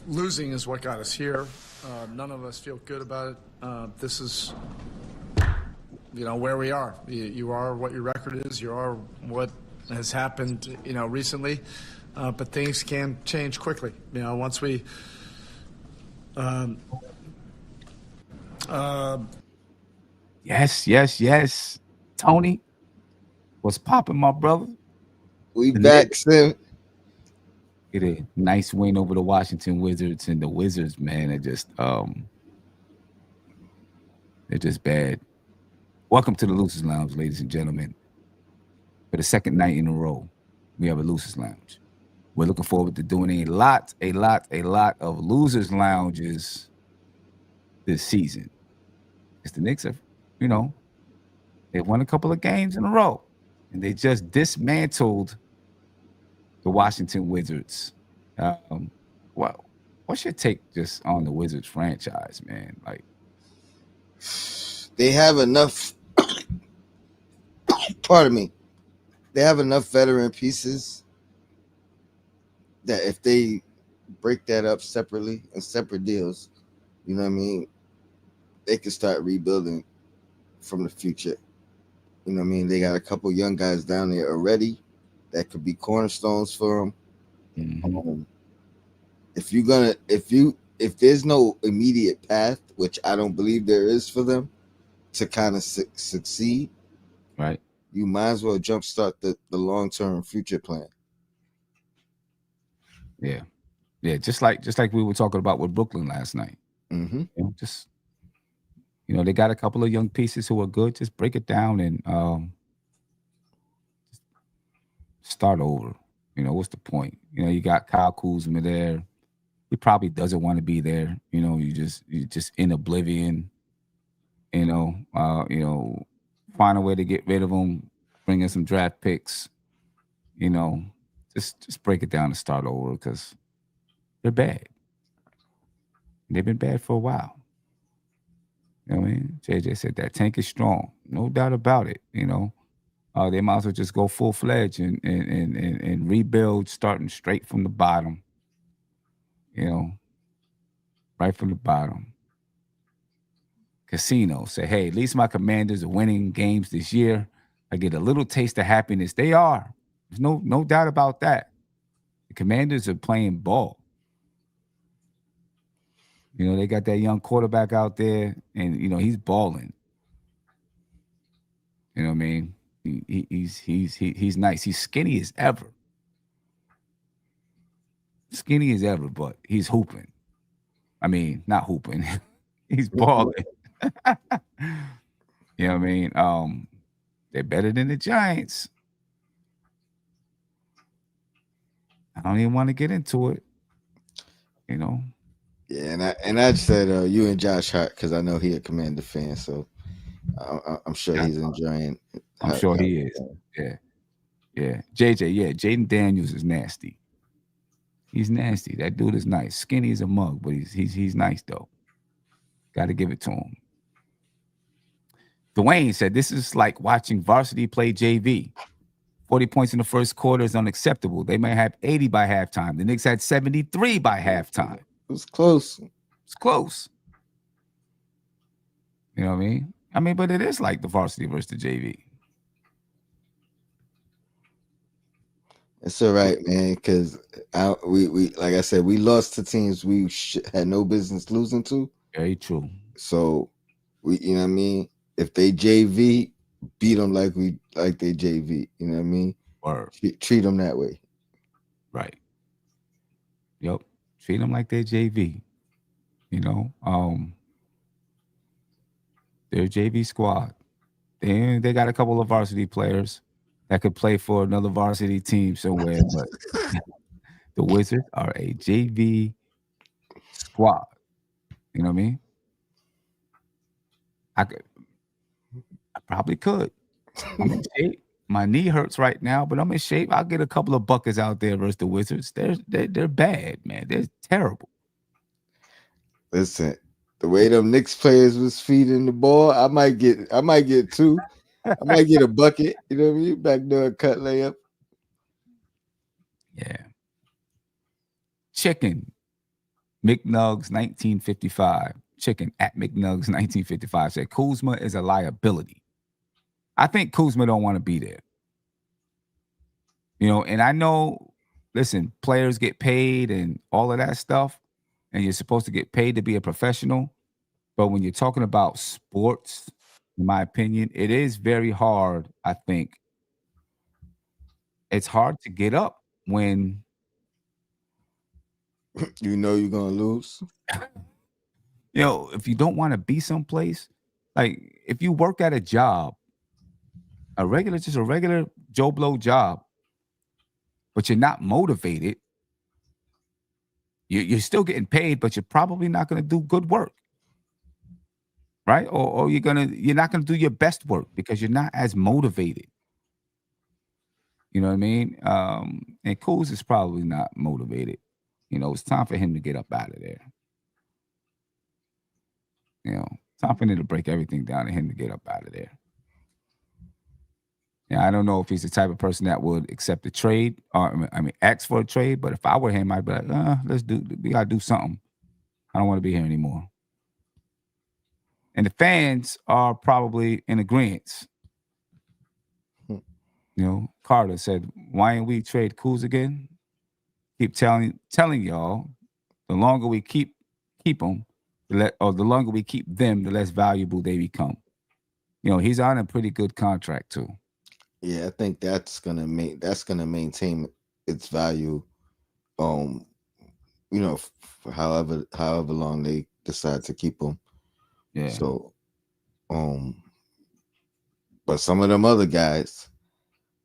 Losing is what got us here. None of us feel good about it. This is, where we are. You are what your record is. You are what has happened, recently. But things can change quickly. Once we. Yes. Tony, what's popping, my brother? We The back, Knicks Sim. get a nice win over the Washington Wizards, and the Wizards, man, they're just bad. Welcome to the Lucis Lounge, ladies and gentlemen. For the second night in a row, we have a Lucis Lounge. We're looking forward to doing a lot of Losers Lounges this season. Because the Knicks have, you know, they've won a couple of games in a row, and they just dismantled the Washington Wizards. Um, well, what's your take just on the Wizards franchise, man? Like, They have enough. Pardon me. They have enough veteran pieces that if they break that up separately in separate deals, you know what I mean, they can start rebuilding from the future. You know what I mean? They got a couple young guys down there already that could be cornerstones for them. mhm, If there's no immediate path, which I don't believe there is for them to kind of succeed, right? you might as well jumpstart the long term future plan. Yeah, yeah. Just like we were talking about with Brooklyn last night. Mm-hmm. Just they got a couple of young pieces who are good. Just break it down and start over. What's the point? You got Kyle Kuzma there. He probably doesn't want to be there. You just in oblivion. You know, uh, you know, find a way to get rid of him. Bring in some draft picks. You know, just break it down and start over because they're bad. They've been bad for a while. You know what I mean? JJ said that tank is strong, no doubt about it. They might as well just go full fledged and rebuild, starting straight from the bottom. You know, right from the bottom. Casino say, hey, at least my Commanders are winning games this year. I get a little taste of happiness. They are. There's no doubt about that. The Commanders are playing ball. They got that young quarterback out there, and he's balling. You know what I mean? He's nice. He's skinny as ever. Skinny as ever, but he's hooping. I mean, not hooping. He's balling. You know what I mean? They're better than the Giants. I don't even want to get into it. You know, Yeah, and I said you and Josh Hart because I know he a Commander fan, so I'm sure he's enjoying. I'm sure he is. Yeah. JJ, yeah. Jaden Daniels is nasty. He's nasty. That dude is nice. Skinny as a mug, but he's nice though. Got to give it to him. Dwayne said this is like watching varsity play JV. 40 points in the first quarter is unacceptable. They may have 80 by halftime. The Knicks had 73 by halftime. It was close. It's close. You know what I mean? But it is like the varsity versus the JV. It's all right, man. Because we like I said, we lost to teams we had no business losing to. Very true. So you know what I mean. If they JV, beat them like they JV. You know what I mean. Or Treat them that way. Right. Yep. Treat them like they're JV. They're a JV squad. They got a couple of varsity players that could play for another varsity team somewhere, but the Wizards are a JV squad. You know what I mean? I probably could. I'm in shape. My knee hurts right now, but I'm in shape. I'll get a couple of buckets out there versus the Wizards. They're bad, man. They're terrible. Listen, the way them Knicks players was feeding the ball, I might get two. I might get a bucket. You know what I mean? Backdoor cut layup. Yeah. Chicken. McNugs 1955, chicken at McNugs 1955 said Kuzma is a liability. I think Kuzma don't want to be there. And I know, listen, players get paid and all of that stuff, and you're supposed to get paid to be a professional. But when you're talking about sports, in my opinion, it is very hard. I think it's hard to get up when You know you're gonna lose. if you don't want to be someplace, like if you work at a job, just a regular Joe Blow job, but you're not motivated, you're still getting paid, but you're probably not going to do good work, right? Or you're not going to do your best work because you're not as motivated. You know what I mean? And Kuz is probably not motivated. It's time for him to get up out of there. Time for him to break everything down and him to get up out of there. Yeah, I don't know if he's the type of person that would accept a trade or ask for a trade. But if I were him, I'd be like, we gotta do something. I don't want to be here anymore. And the fans are probably in agreement. Carter said, "Why ain't we trade Kuz again? Keep telling y'all, the longer we keep them, the longer we keep them, the less valuable they become." He's on a pretty good contract too. Yeah, I think that's gonna maintain its value. For however long they decide to keep them. Yeah. So, but some of them other guys,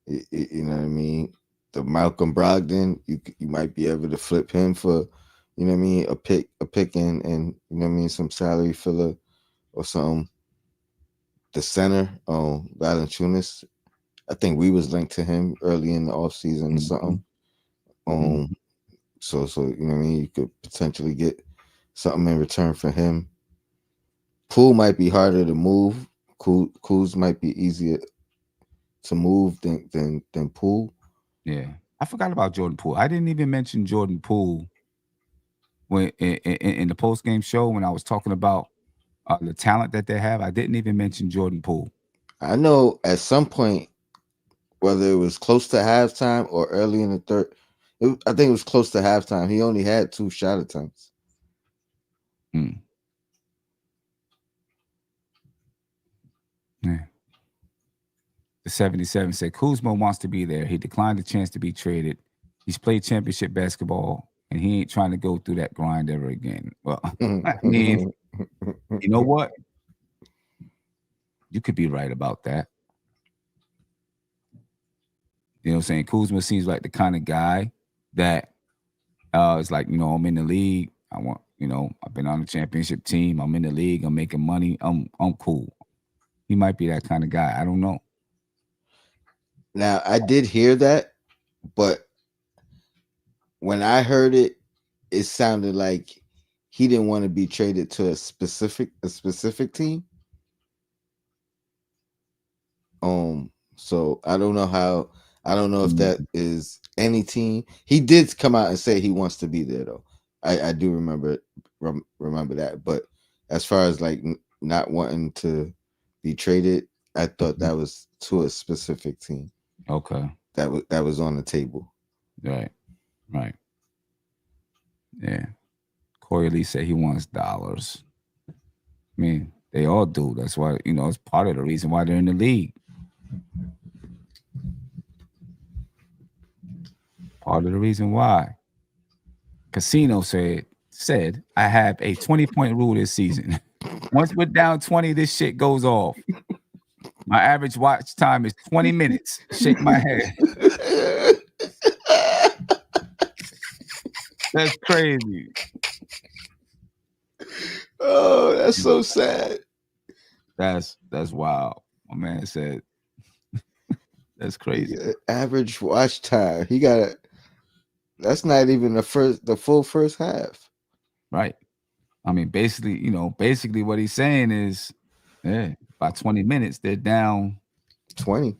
you know what I mean. The Malcolm Brogdon, you might be able to flip him for, you know what I mean, a pick and you know what I mean, some salary filler or something. The center, Valanciunas, I think we was linked to him early in the offseason or something. So you know what I mean, you could potentially get something in return for him. Poole might be harder to move. Kuz might be easier to move than Poole. Yeah, I forgot about Jordan Poole. I didn't even mention Jordan Poole when in the post game show when I was talking about the talent that they have. I didn't even mention Jordan Poole. I know at some point, whether it was close to halftime or early in the third, I think it was close to halftime. He only had 2 shot attempts. Yeah. The 77 said Kuzma wants to be there. He declined the chance to be traded. He's played championship basketball, and he ain't trying to go through that grind ever again. Well, I mean, you know what? You could be right about that. You know what I'm saying? Kuzma seems like the kind of guy that is like, I'm in the league. I've been on the championship team. I'm in the league. I'm making money. I'm cool. He might be that kind of guy. I don't know. Now, I did hear that, but when I heard it, it sounded like he didn't want to be traded to a specific team. So I don't know if that is any team. He did come out and say he wants to be there though. I do remember that. But as far as like not wanting to be traded, I thought that was to a specific team. Okay. That was on the table. Right. Yeah. Corey Lee said he wants dollars. I mean, they all do. That's why, it's part of the reason why they're in the league. Part of the reason why. Casino said, I have a 20-point rule this season. Once we're down 20, this shit goes off. My average watch time is 20 minutes. Shake my head. That's crazy. Oh, that's so sad. That's wild. My man said, that's crazy. Average watch time. He got it. That's not even the full first half. Right. I mean, basically what he's saying is, by 20 minutes, they're down 20.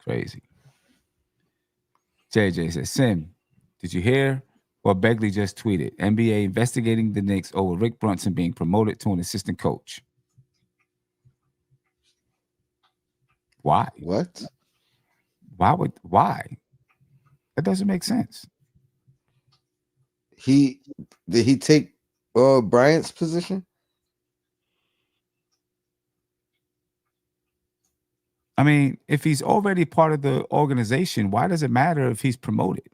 Crazy. JJ says, Sim, Did you hear what Begley just tweeted? NBA investigating the Knicks over Rick Brunson being promoted to an assistant coach. Why? What? Why? That doesn't make sense. Did he take Bryant's position? I mean, if he's already part of the organization, why does it matter if he's promoted?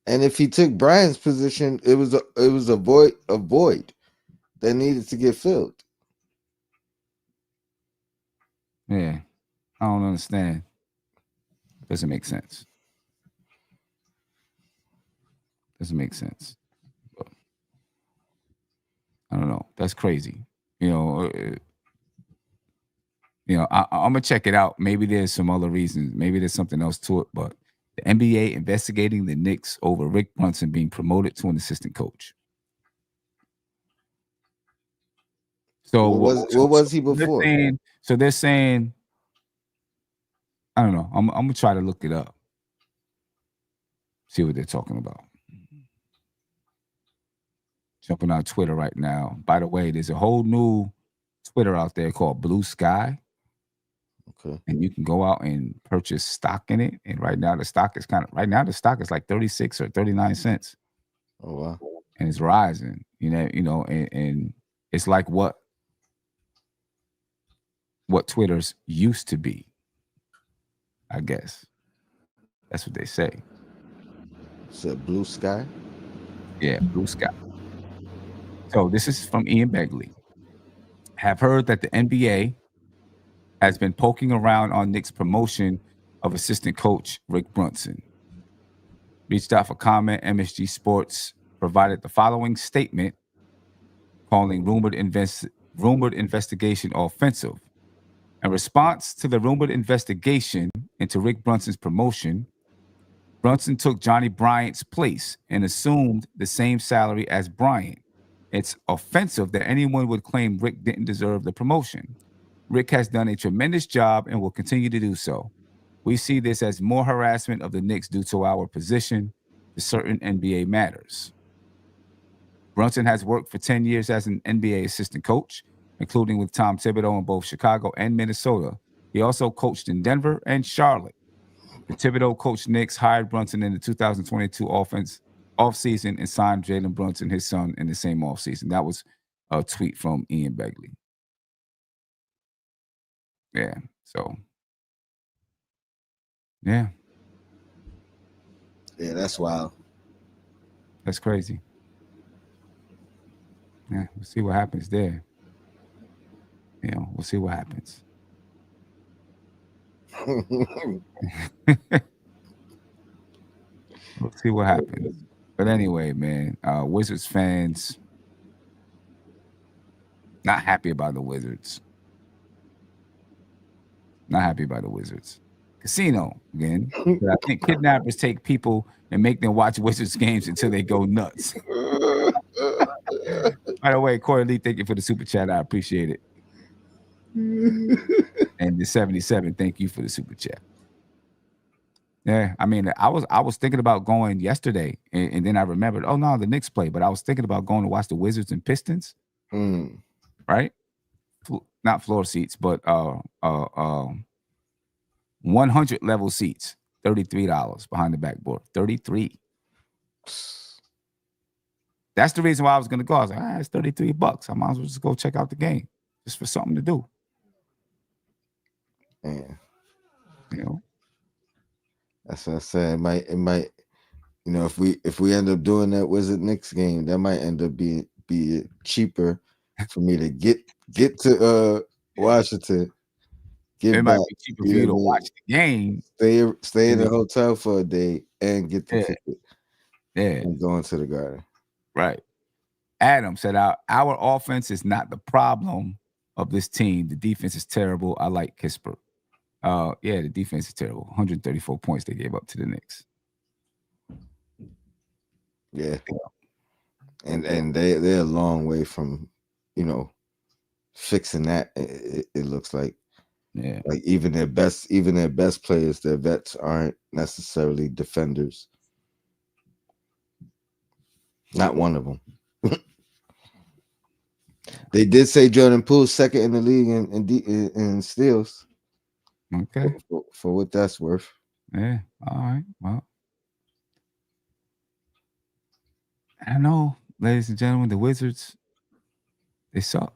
And if he took Bryant's position, it was a void that needed to get filled. Yeah, I don't understand. Doesn't make sense. Doesn't make sense. But I don't know. That's crazy. I'm gonna check it out. Maybe there's some other reasons. Maybe there's something else to it. But the NBA investigating the Knicks over Rick Brunson being promoted to an assistant coach. So what was he before? They're saying, I don't know. I'm gonna try to look it up. See what they're talking about. Jumping on Twitter right now. By the way, there's a whole new Twitter out there called Blue Sky. Okay. And you can go out and purchase stock in it. And right now the stock is like 36 or 39 cents. Oh wow. And it's rising. And it's like what Twitter's used to be. I guess. That's what they say. So Blue Sky? Yeah, Blue Sky. So this is from Ian Begley. Have heard that the NBA has been poking around on Knicks' promotion of assistant coach Rick Brunson. Reached out for comment. MSG Sports provided the following statement calling rumored investigation offensive. In response to the rumored investigation into Rick Brunson's promotion, Brunson took Johnny Bryant's place and assumed the same salary as Bryant. It's offensive that anyone would claim Rick didn't deserve the promotion. Rick has done a tremendous job and will continue to do so. We see this as more harassment of the Knicks due to our position to certain NBA matters. Brunson has worked for 10 years as an NBA assistant coach, including with Tom Thibodeau in both Chicago and Minnesota. He also coached in Denver and Charlotte. The Thibodeau coached Knicks hired Brunson in the 2022 offseason and signed Jalen Brunson, his son, in the same offseason. That was a tweet from Ian Begley. Yeah, so. Yeah. Yeah, that's wild. That's crazy. Yeah, we'll see what happens there. We'll see what happens. We'll see what happens. But anyway, man, Wizards fans not happy about the Wizards. Not happy about the Wizards. Casino again. I think kidnappers take people and make them watch Wizards games until they go nuts. By the way, Corey Lee, thank you for the super chat. I appreciate it. And the 77, thank you for the super chat. Yeah, I mean, I was thinking about going yesterday, and then I remembered, oh no, the Knicks play, but I was thinking about going to watch the Wizards and Pistons. Right? Not floor seats, but 100 level seats, $33 behind the backboard. 33. That's the reason why I was gonna go. I was like, it's $33. I might as well just go check out the game, just for something to do. Yeah. That's what I said. It might, if we end up doing that Wizard Knicks game, that might end up be cheaper for me to get to Washington. It might be cheaper for you to watch the game. Stay in the hotel for a day and get the ticket. Yeah. And go into the Garden. Right. Adam said our offense is not the problem of this team. The defense is terrible. I like Kispert. The defense is terrible. 134 points they gave up to the Knicks. Yeah. And they're a long way from, fixing that. It looks like. Yeah. Like even their best players, their vets aren't necessarily defenders. Not one of them. They did say Jordan Poole's second in the league in steals. Okay. For what that's worth. Yeah. All right. Well, I know, ladies and gentlemen, the Wizards, they suck.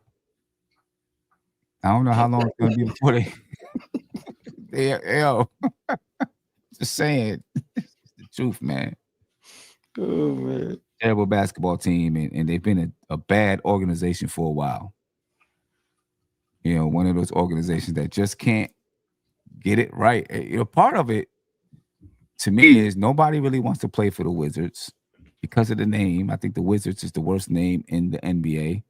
I don't know how long it's gonna be before yo, just saying, it's the truth, man. Oh man. Terrible basketball team, and they've been a bad organization for a while. You know, one of those organizations that just can't get it right. You know, part of it to me is nobody really wants to play for the Wizards because of the name. I think the Wizards is the worst name in the NBA.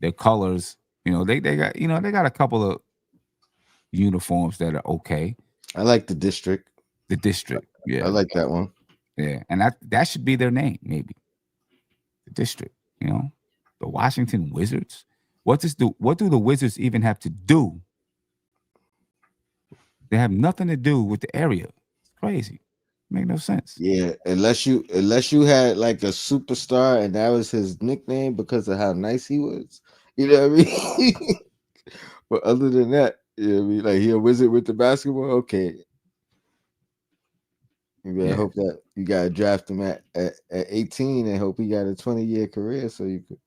Their colors, you know, they got they got a couple of uniforms that are okay. I like the district. The district, I yeah, like that one. yeah, and that should be their name, maybe. The district, you know, the Washington Wizards. What do the Wizards even have to do? They have nothing to do with the area. It's crazy. Make no sense. Yeah, unless you had like a superstar and that was his nickname because of how nice he was. You know what I mean? But other than that, you know what I mean? Like he a wizard with the basketball. Okay. You better Yeah, hope that you gotta draft him at 18 and hope he got a 20-year career so you could.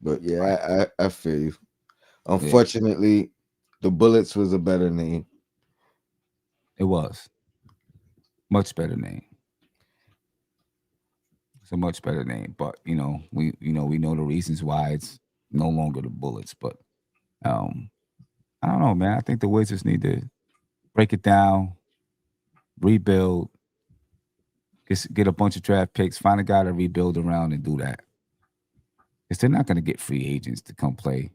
But right. yeah, I feel you. Yeah, Unfortunately, the Bullets was a better name. it was much better name. It's a much better name, but we know the reasons why it's no longer the Bullets. But um, I don't know, man. I think the Wizards need to break it down, rebuild, get a bunch of draft picks, find a guy to rebuild around, and do that. Because they're not going to get free agents to come play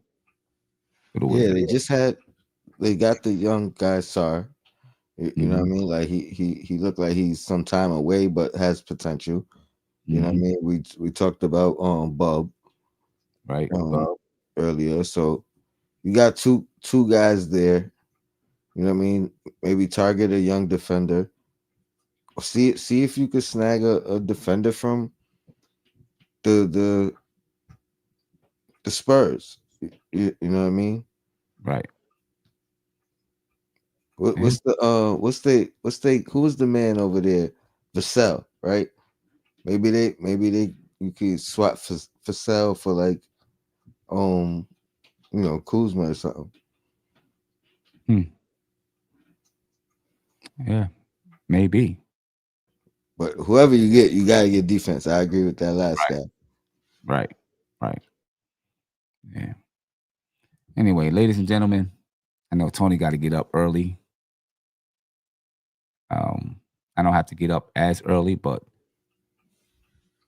for the Yeah, Wizards. they got the young guy Sar. You know what I Hmm. mean? Like he looked like he's some time away, but has potential. You know what I Hmm. mean? We talked about Bub Right. um earlier. So you got two guys there. You know what I mean? Maybe target a young defender. See if you could snag a defender from the the the Spurs. You know what I mean? Right. Yeah. What's they who was the man over there? Vassell, right? Maybe they you could swap for Vassell for like um Kuzma or something. Hmm. Yeah. Maybe. But whoever you get, you gotta get defense. I agree with that last guy. Right. Right. Yeah. Anyway, ladies and gentlemen, I know Tony got to get up early. Um, I don't have to get up as early, but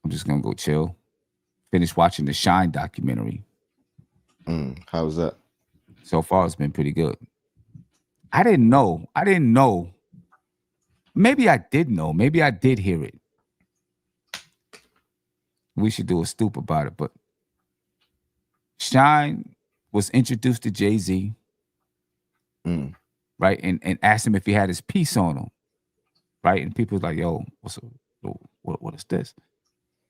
I'm just gonna go chill. Finish watching the Shine documentary. How's that? So far, it's been pretty good. I didn't know. I didn't know. Maybe I did know. Maybe I did hear it. We should do a stoop about it. But Shine was introduced to Jay-Z, Mm. right? And asked him if he had his piece on him, right? And people was like, yo, what is this?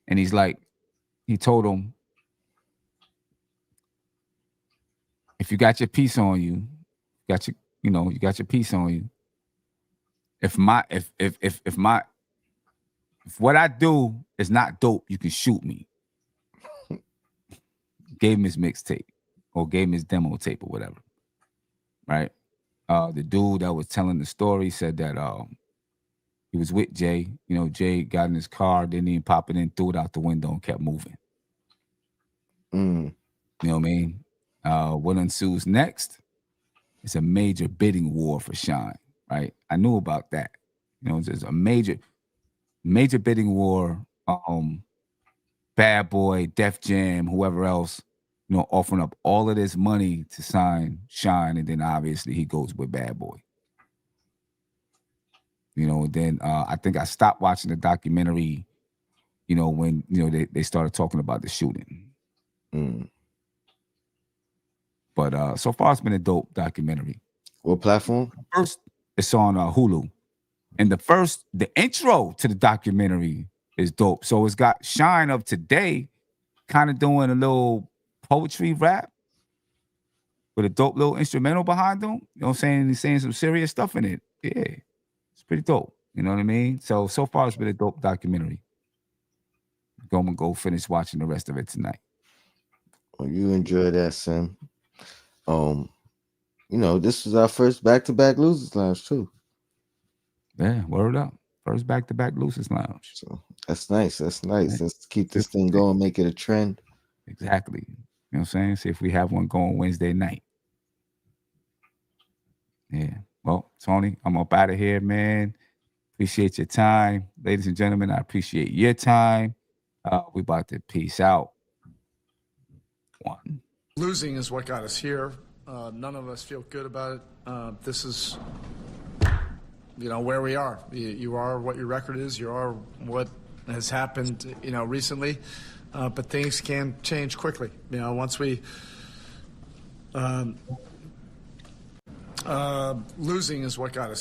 And he told him, if you got your piece on you, you got your piece on you. If what I do is not dope, you can shoot me. Gave him his mixtape or gave him his demo tape or whatever. Right? The dude that was telling the story said that he was with Jay. You know, Jay got in his car, didn't even pop it in, threw it out the window and kept moving. Mm. You know what I mean? What ensues next is a major bidding war for Shine, right? I knew about that. You know, there's a major bidding war. Bad Boy, Def Jam, whoever else, offering up all of this money to sign Shine, and then obviously he goes with Bad Boy. Then I think I stopped watching the documentary, when they started talking about the shooting. Mm. But so far it's been a dope documentary. What platform? First, it's on Hulu, And the intro to the documentary is dope. So it's got Shine of today kind of doing a little poetry rap with a dope little instrumental behind him. You know what I'm saying? He's saying some serious stuff in it. Yeah. It's pretty dope. You know what I mean? So far it's been a dope documentary. I'm gonna go finish watching the rest of it tonight. Well, you enjoy that, Sam. This was our first back-to-back Losers Lounge too. Yeah, word up. First back-to-back Losers Lounge. So that's nice. That's nice. Let's keep this thing going, make it a trend. Exactly. You know what I'm saying? See if we have one going Wednesday night. Yeah. Well, Tony, I'm up out of here, man. Appreciate your time. Ladies and gentlemen, I appreciate your time. We about to peace out. One. Losing is what got us here. None of us feel good about it. This is, where we are. You are what your record is. You are what has happened, recently. But things can change quickly. Once we losing is what got us